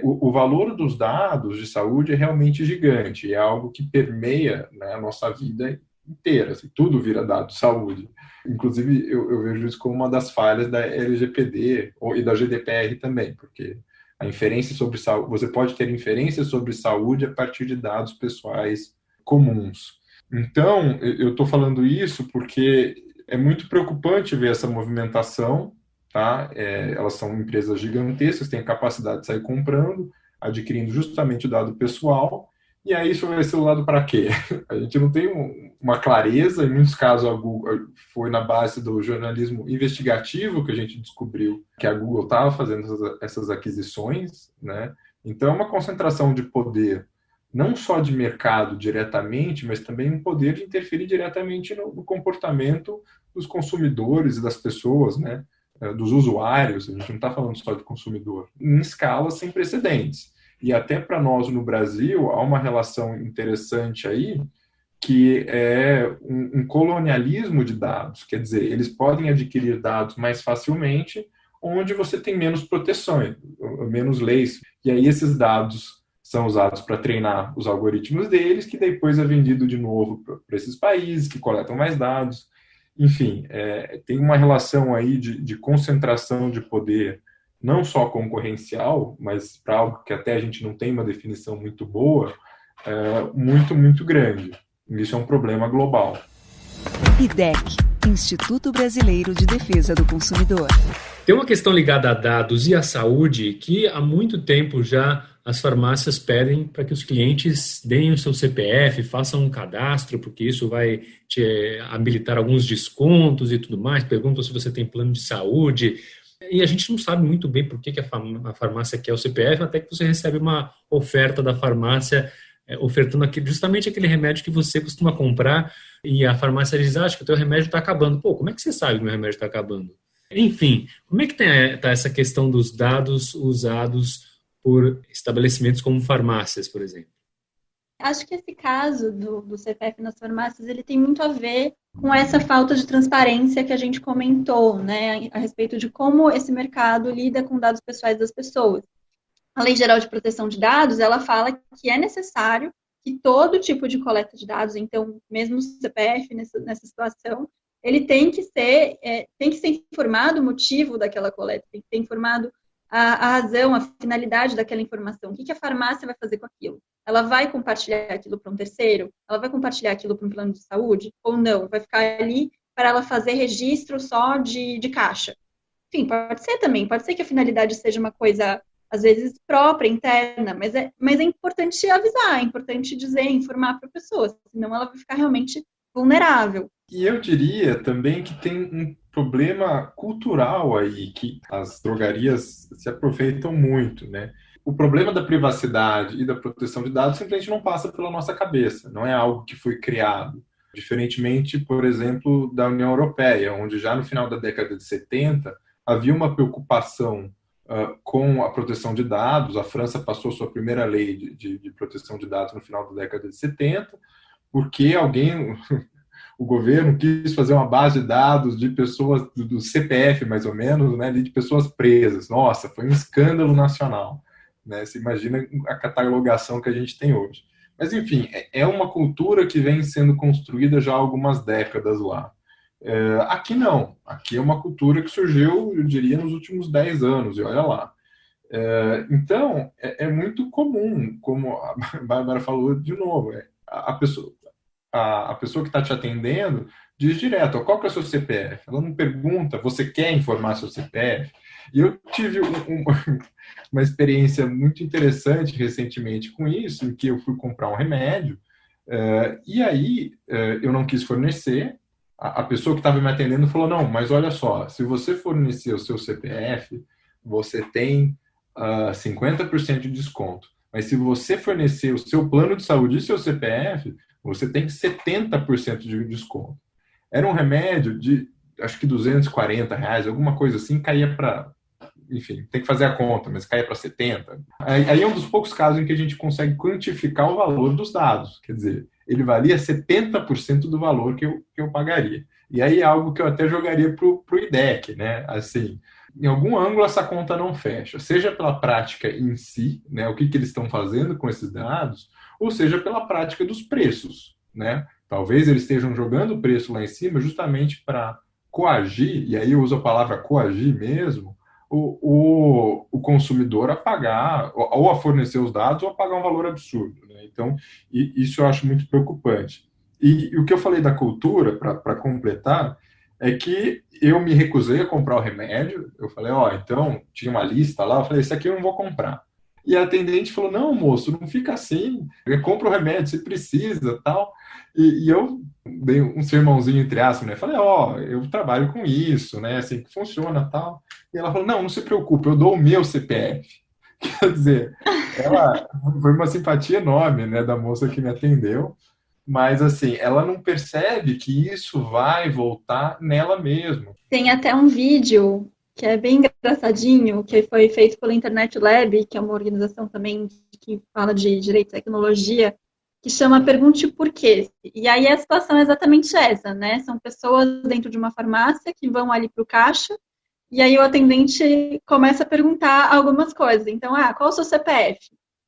o valor dos dados de saúde é realmente gigante, é algo que permeia, né, a nossa vida inteira, assim, tudo vira dado de saúde. Inclusive, eu vejo isso como uma das falhas da LGPD e da GDPR também, porque a inferência sobre saúde, você pode ter inferência sobre saúde a partir de dados pessoais comuns. Então, eu estou falando isso porque é muito preocupante ver essa movimentação, tá? Elas são empresas gigantescas, têm a capacidade de sair comprando, adquirindo justamente o dado pessoal, e aí isso vai ser o lado para quê? A gente não tem uma clareza, em muitos casos a Google foi na base do jornalismo investigativo que a gente descobriu que a Google estava fazendo essas aquisições, né? Então é uma concentração de poder, não só de mercado diretamente, mas também um poder de interferir diretamente no comportamento dos consumidores e das pessoas, né? Dos usuários. A gente não está falando só de consumidor, em escalas sem precedentes. E até para nós no Brasil há uma relação interessante aí, que é um colonialismo de dados. Quer dizer, eles podem adquirir dados mais facilmente, onde você tem menos proteções, menos leis. E aí esses dados são usados para treinar os algoritmos deles, que depois é vendido de novo para esses países que coletam mais dados. Enfim, tem uma relação aí de concentração de poder, não só concorrencial, mas para algo que até a gente não tem uma definição muito boa, muito, muito grande. Isso é um problema global. IDEC, Instituto Brasileiro de Defesa do Consumidor. Tem uma questão ligada a dados e à saúde que há muito tempo já as farmácias pedem para que os clientes deem o seu CPF, façam um cadastro, porque isso vai te habilitar alguns descontos e tudo mais. Perguntam se você tem plano de saúde. E a gente não sabe muito bem por que a farmácia quer o CPF, até que você recebe uma oferta da farmácia ofertando justamente aquele remédio que você costuma comprar, e a farmácia diz, acho que o teu remédio está acabando. Pô, como é que você sabe que o meu remédio está acabando? Enfim, como é que está essa questão dos dados usados por estabelecimentos como farmácias, por exemplo? Acho que esse caso do CPF nas farmácias, ele tem muito a ver com essa falta de transparência que a gente comentou, né, a respeito de como esse mercado lida com dados pessoais das pessoas. A Lei Geral de Proteção de Dados, ela fala que é necessário que todo tipo de coleta de dados, então, mesmo o CPF nessa situação, ele tem que ser informado o motivo daquela coleta, tem que ser informado a razão, a finalidade daquela informação, o que a farmácia vai fazer com aquilo. Ela vai compartilhar aquilo para um terceiro? Ela vai compartilhar aquilo para um plano de saúde? Ou não? Vai ficar ali para ela fazer registro só de caixa? Enfim, pode ser também, pode ser que a finalidade seja uma coisa, às vezes, própria, interna, mas é importante avisar, é importante dizer, informar para a pessoa, senão ela vai ficar realmente vulnerável. E eu diria também que tem um problema cultural aí, que as drogarias se aproveitam muito, né? O problema da privacidade e da proteção de dados simplesmente não passa pela nossa cabeça, não é algo que foi criado. Diferentemente, por exemplo, da União Europeia, onde já no final da década de 70 havia uma preocupação com a proteção de dados. A França passou sua primeira lei de proteção de dados no final da década de 70, porque o governo quis fazer uma base de dados de pessoas, do CPF mais ou menos, né, de pessoas presas. Nossa, foi um escândalo nacional. Né? Você imagina a catalogação que a gente tem hoje. Mas, enfim, é uma cultura que vem sendo construída já há algumas décadas lá. Aqui não. Aqui é uma cultura que surgiu, eu diria, nos últimos 10 anos, e olha lá. Então, é muito comum, como a Bárbara falou de novo, a pessoa que está te atendendo diz direto, qual que é o seu CPF? Ela não pergunta, você quer informar seu CPF? E eu tive uma experiência muito interessante recentemente com isso, em que eu fui comprar um remédio, e aí eu não quis fornecer. A pessoa que estava me atendendo falou, não, mas olha só, se você fornecer o seu CPF, você tem 50% de desconto. Mas se você fornecer o seu plano de saúde e seu CPF, você tem 70% de desconto. Era um remédio de, acho que R$240, alguma coisa assim, caía para... Enfim, tem que fazer a conta, mas caía para 70. Aí é um dos poucos casos em que a gente consegue quantificar o valor dos dados. Quer dizer, ele valia 70% do valor que eu pagaria. E aí é algo que eu até jogaria para o IDEC, né? Assim, em algum ângulo essa conta não fecha. Seja pela prática em si, né? O que eles estão fazendo com esses dados, ou seja pela prática dos preços, né? Talvez eles estejam jogando o preço lá em cima justamente para coagir, e aí eu uso a palavra coagir mesmo, o consumidor a pagar, ou a fornecer os dados, ou a pagar um valor absurdo. Né? Então, isso eu acho muito preocupante. E o que eu falei da cultura, para completar, é que eu me recusei a comprar o remédio. Eu falei, então, tinha uma lista lá, eu falei, esse aqui eu não vou comprar. E a atendente falou, não, moço, não fica assim, compra o remédio, você precisa, tal. E eu dei um sermãozinho entre aspas, né? Falei, eu trabalho com isso, né? Assim que funciona, tal. E ela falou, não se preocupe, eu dou o meu CPF. Quer dizer, ela foi uma simpatia enorme, né, da moça que me atendeu, mas assim, ela não percebe que isso vai voltar nela mesma. Tem até um vídeo que é bem engraçadinho, que foi feito pela Internet Lab, que é uma organização também que fala de direito e tecnologia, que chama Pergunte Por Quê. E aí a situação é exatamente essa, né? São pessoas dentro de uma farmácia que vão ali para o caixa, e aí o atendente começa a perguntar algumas coisas. Então, qual o seu CPF?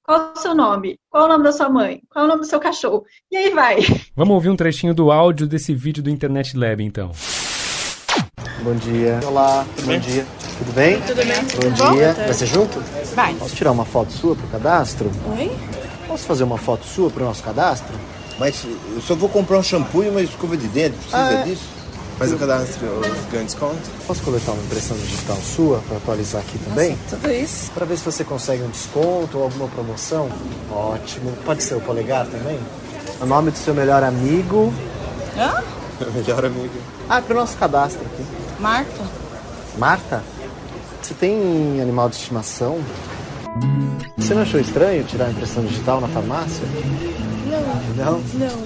Qual o seu nome? Qual o nome da sua mãe? Qual o nome do seu cachorro? E aí vai. Vamos ouvir um trechinho do áudio desse vídeo do Internet Lab, então. Bom dia. Olá, bom dia. Tudo bem? Tudo bem. Bom dia. Vai ser junto? Vai. Posso tirar uma foto sua pro cadastro? Oi? Posso fazer uma foto sua pro nosso cadastro? Mas eu só vou comprar um shampoo e uma escova de dente, precisa disso? Mas o cadastro ganha desconto? Posso coletar uma impressão digital sua para atualizar aqui também? Nossa, tudo isso? Para ver se você consegue um desconto ou alguma promoção? Ótimo. Pode ser o polegar também? O nome do seu melhor amigo? Melhor amigo. Pro nosso cadastro aqui. Marta? Marta? Você tem animal de estimação? Você não achou estranho tirar a impressão digital na farmácia? Não? Não.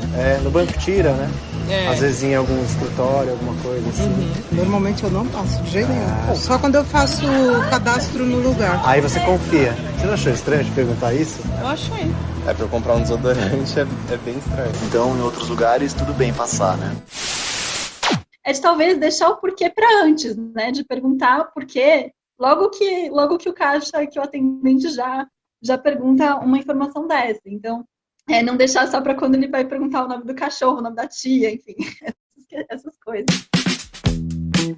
No banco tira, né? Às vezes em algum escritório, alguma coisa assim. Normalmente eu não passo de jeito nenhum. Só quando eu faço o cadastro no lugar. Aí você confia. Você não achou estranho de perguntar isso? Eu achei. Pra eu comprar um desodorante é bem estranho. Então, em outros lugares, tudo bem passar, né? É de talvez deixar o porquê para antes, né? De perguntar o porquê. Logo que o caixa, que o atendente já pergunta uma informação dessa. Então, não deixar só para quando ele vai perguntar o nome do cachorro, o nome da tia, enfim, essas coisas.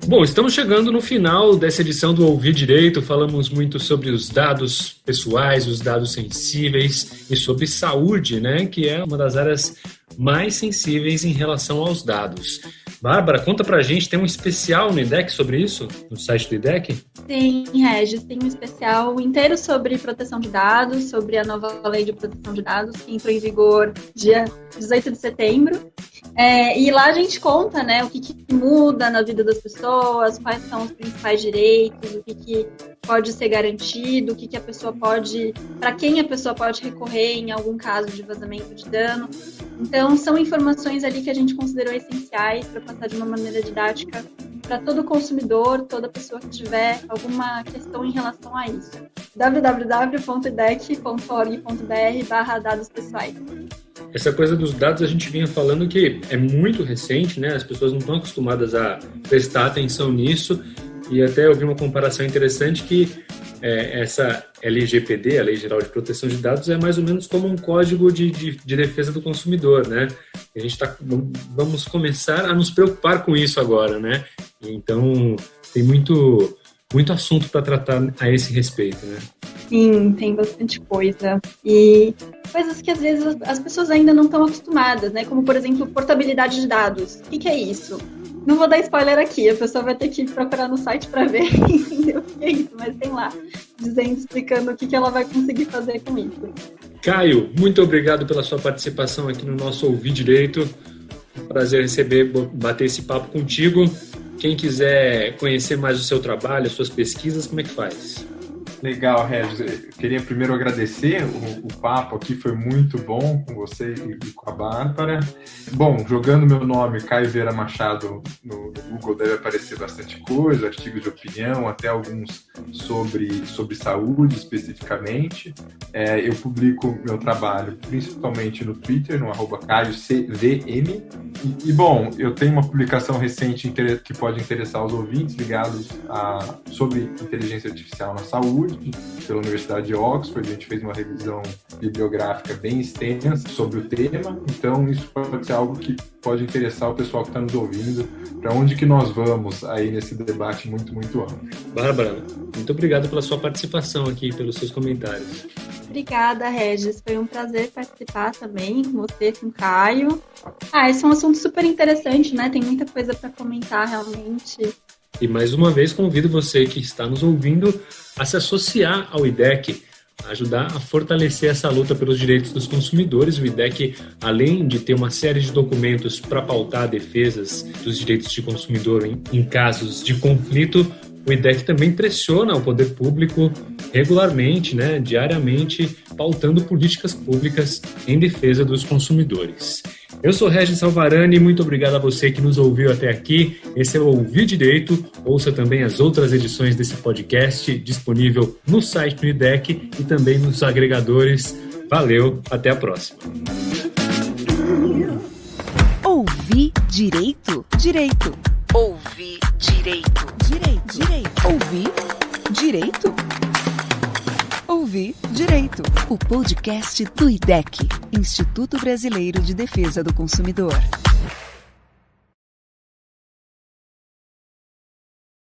Bom, estamos chegando no final dessa edição do Ouvir Direito. Falamos muito sobre os dados pessoais, os dados sensíveis e sobre saúde, né? Que é uma das áreas mais sensíveis em relação aos dados. Bárbara, conta pra gente, tem um especial no IDEC sobre isso? No site do IDEC? Tem, Regis, tem um especial inteiro sobre proteção de dados, sobre a nova lei de proteção de dados, que entrou em vigor dia 18 de setembro. E lá a gente conta, né, o que muda na vida das pessoas, quais são os principais direitos, o que pode ser garantido, o que a pessoa pode, para quem a pessoa pode recorrer em algum caso de vazamento de dano. Então, são informações ali que a gente considerou essenciais para passar de uma maneira didática para todo consumidor, toda pessoa que tiver alguma questão em relação a isso. www.idec.org.br/dados pessoais. Essa coisa dos dados a gente vinha falando que é muito recente, né? As pessoas não estão acostumadas a prestar atenção nisso, e até eu vi uma comparação interessante que essa LGPD, a Lei Geral de Proteção de Dados, é mais ou menos como um código de defesa do consumidor, né? A gente vamos começar a nos preocupar com isso agora, né? Então, tem muito assunto para tratar a esse respeito, né? Sim, tem bastante coisa. E coisas que às vezes as pessoas ainda não estão acostumadas, né? Como, por exemplo, portabilidade de dados. O que é isso? Não vou dar spoiler aqui, a pessoa vai ter que procurar no site para ver e entender o que é isso, mas tem lá, explicando o que ela vai conseguir fazer com isso. Caio, muito obrigado pela sua participação aqui no nosso Ouvir Direito. Prazer bater esse papo contigo. Quem quiser conhecer mais o seu trabalho, as suas pesquisas, como é que faz? Legal, Regis. Eu queria primeiro agradecer o papo aqui, foi muito bom com você e com a Bárbara. Bom, jogando meu nome, Caio Vieira Machado, no Google deve aparecer bastante coisa, artigos de opinião, até alguns sobre saúde especificamente. Eu publico meu trabalho principalmente no Twitter, no @CaioCVM. E bom, eu tenho uma publicação recente que pode interessar os ouvintes ligados sobre inteligência artificial na saúde, pela Universidade de Oxford. A gente fez uma revisão bibliográfica bem extensa sobre o tema, então isso pode ser algo que pode interessar o pessoal que está nos ouvindo, para onde que nós vamos aí nesse debate muito, muito amplo. Bárbara, muito obrigado pela sua participação aqui, pelos seus comentários. Obrigada, Regis. Foi um prazer participar também com você, com o Caio. Esse é um assunto super interessante, né? Tem muita coisa para comentar, realmente. E mais uma vez convido você que está nos ouvindo a se associar ao IDEC, a ajudar a fortalecer essa luta pelos direitos dos consumidores. O IDEC, além de ter uma série de documentos para pautar defesas dos direitos de consumidor em casos de conflito, o IDEC também pressiona o poder público regularmente, né, diariamente, pautando políticas públicas em defesa dos consumidores. Eu sou Regis Alvarani, muito obrigado a você que nos ouviu até aqui. Esse é o Ouvir Direito. Ouça também as outras edições desse podcast, disponível no site do IDEC e também nos agregadores. Valeu, até a próxima. Ouvir Direito? Direito. Ouvir Direito. Direito. Direito. Ouvir Direito? Ouvir Direito, o podcast do IDEC, Instituto Brasileiro de Defesa do Consumidor.